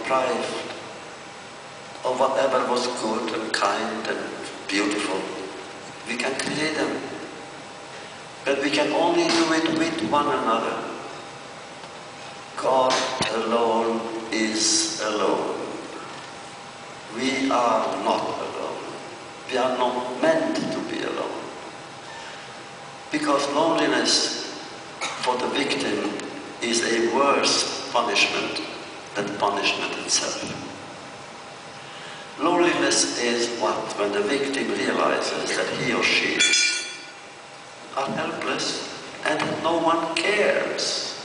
deprived of whatever was good and kind and beautiful. We can create them, but we can only do it with one another. God alone is alone. We are not alone. We are not meant to be alone. Because loneliness for the victim is a worse punishment than punishment itself. Loneliness is what? When the victim realizes that he or she are helpless and no one cares.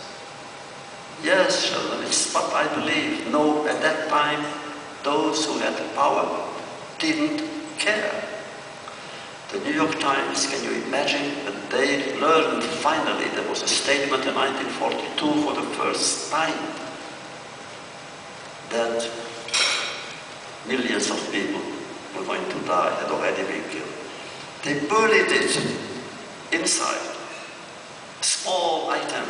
Yes, children, it's what I believe. No, at that time, those who had power didn't care. The New York Times, can you imagine that they learned finally, there was a statement in 1942 for the first time that millions of people were going to die, had already been killed. They buried it inside, a small item.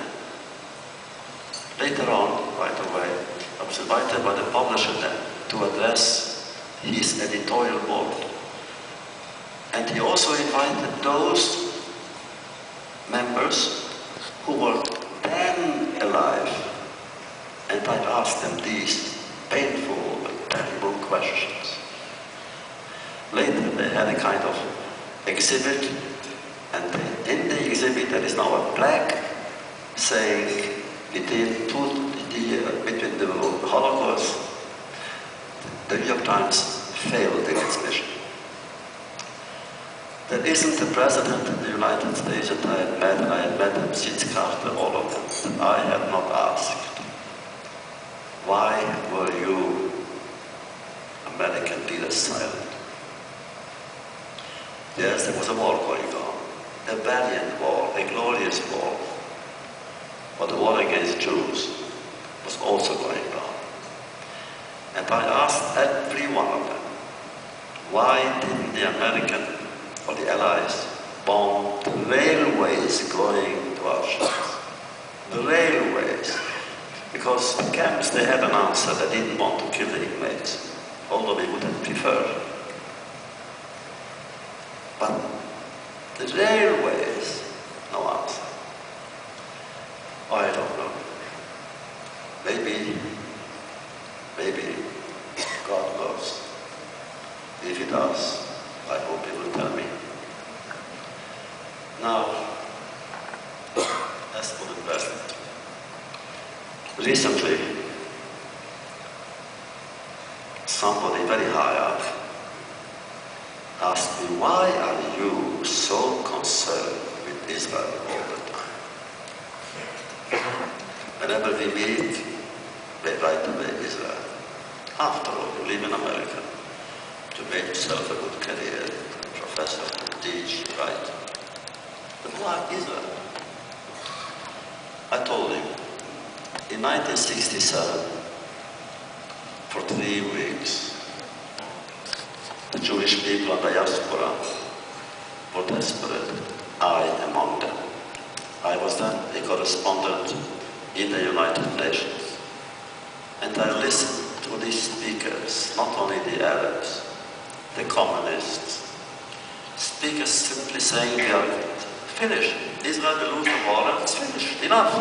Later on, right away, I was invited by the publisher then to address his editorial board. And he also invited those members who were then alive. And I asked them these painful but terrible questions. Later they had a kind of exhibit, and in the exhibit there is now a plaque saying between the Holocaust, the New York Times failed in its mission. There isn't a president in the United States that I had met them since Carter, all of them, that I had not asked, why were you, American leaders, silent? Yes, there was a war going on, a valiant war, a glorious war, but the war against Jews was also going on. And I asked every one of them, why didn't the American or the Allies bomb the railways going to Auschwitz? The railways. Because the camps, they had an answer, they didn't want to kill the inmates, although we would have preferred. But the railways, no answer. I don't know. Maybe God knows. If he does, I hope he will tell me. Now, let's put it present. Recently, somebody very high up asked me, why are you so concerned with Israel all the time? Whenever we meet, they write away Israel. After all, you live in America. You made yourself a good career, a professor, to teach, write. But why Israel? I told him, in 1967, for 3 weeks, the Jewish people and the diaspora were desperate, I among them. I was then a correspondent in the United Nations. And I listened to these speakers, not only the Arabs, the communists, speakers simply saying we are finished. Israel will lose the war and it's finished. Enough.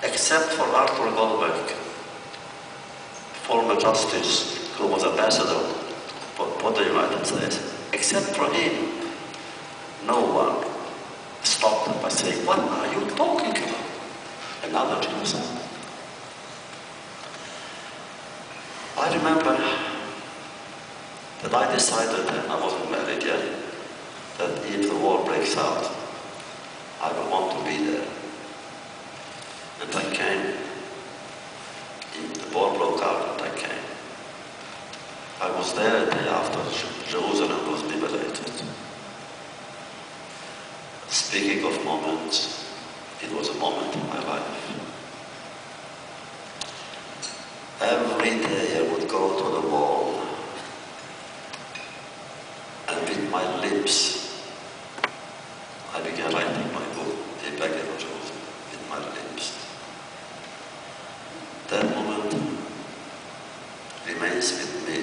Except for Arthur Goldberg, former justice who was ambassador for the United States. Except for him, no one stopped him by saying, what are you talking about? Another Jerusalem. I remember that I decided, and I wasn't married yet, that if the war breaks out, I will want to be there. And I came. The war broke out and I came. I was there the day after Jerusalem was liberated. Speaking of moments, it was a moment in my life. Every day I would go to the wall and with my lips I began writing my book, The Beggar of Jerusalem, with my lips. That moment ends with me.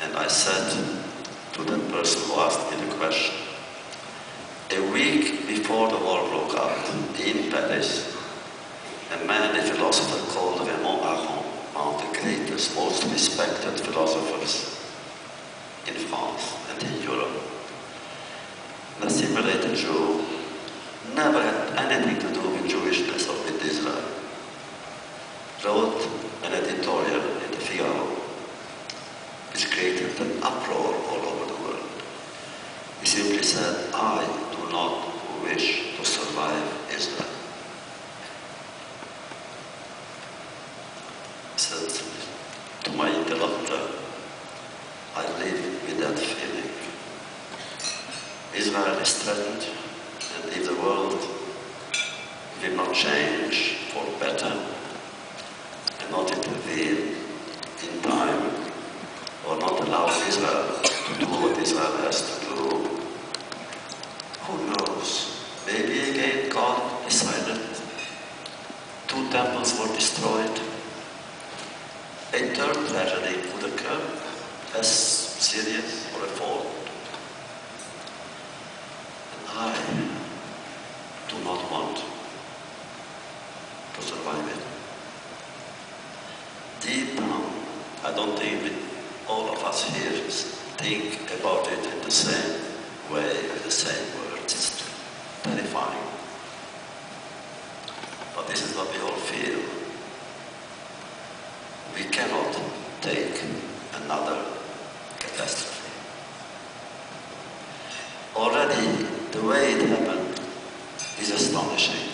And I said to that person who asked me the question, a week before the war broke out in Paris, a man, a philosopher called Raymond Aron, one of the greatest, most respected philosophers in France and in Europe, an assimilated Jew, never had anything to do with Jewishness or with Israel, wrote an editorial in the Figaro, which created an uproar all over the world. He simply said, I do not wish to survive Israel. He said to my interlocutor, I live with that feeling. Israel is threatened, and if the world will not change for better and not intervene in time, or not allow Israel to do what Israel has to do, who knows? Maybe again God decided 2 temples were destroyed. A third tragedy could occur, as serious or a fourth. And I do not want to survive it. Deep down, I don't think all of us here think about it in the same way, with the same words. It's terrifying. But this is what we all feel. We cannot take another catastrophe. Already, the way it happened is astonishing.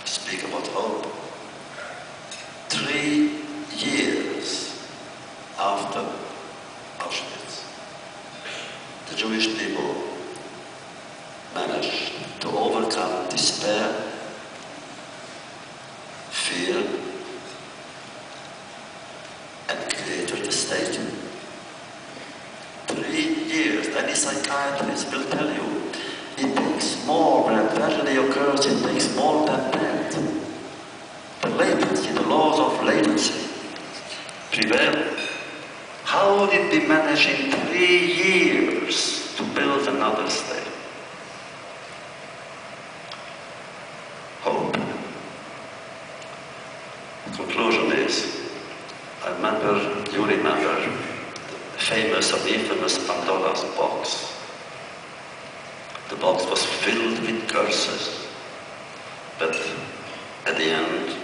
Speak about hope. 3 years after Auschwitz, the Jewish people managed to overcome despair, fear, and created the state. 3 years. Any psychiatrist will tell you it takes more, when a tragedy occurs, it takes more than that. The latency, the laws of latency prevail. How did we manage in 3 years to build another state? Hope. The conclusion is, you remember the famous or infamous Pandora's box. The box was filled with curses, but at the end,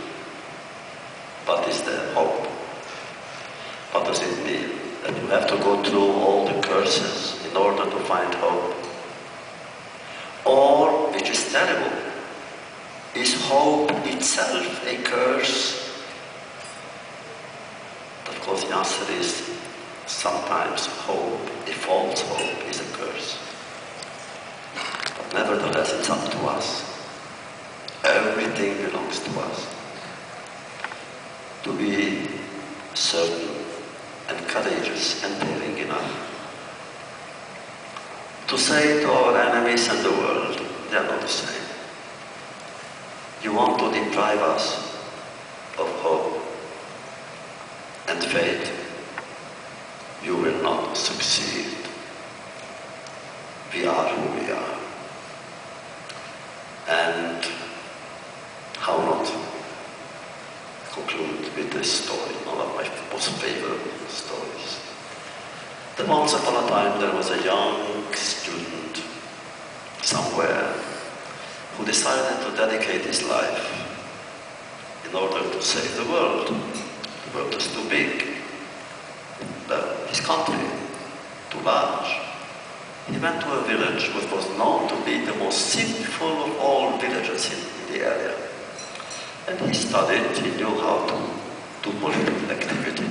what is there? Hope. What does it mean? That you have to go through all the curses in order to find hope? Or, which is terrible, is hope itself a curse? Of course, the answer is sometimes hope, a false hope, is a curse. But nevertheless, it's up to us. Everything belongs to us. To be certain and courageous and daring enough to say to our enemies and the world, they are not the same. You want to deprive us of hope and faith, you will not succeed. We are who we are. And how not conclude with this story, one of my most favorite stories. That once upon a time there was a young student somewhere who decided to dedicate his life in order to save the world. The world was too big. His country, too large. He went to a village which was known to be the most sinful of all villages in the area. And he studied, he knew how to do political activity.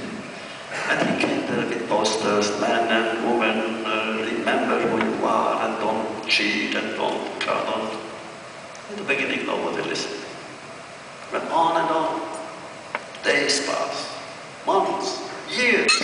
And he came there with posters, men and women, remember who you are and don't cheat and don't curdle. In the beginning, nobody listened. Went on and on. Days passed, months, years.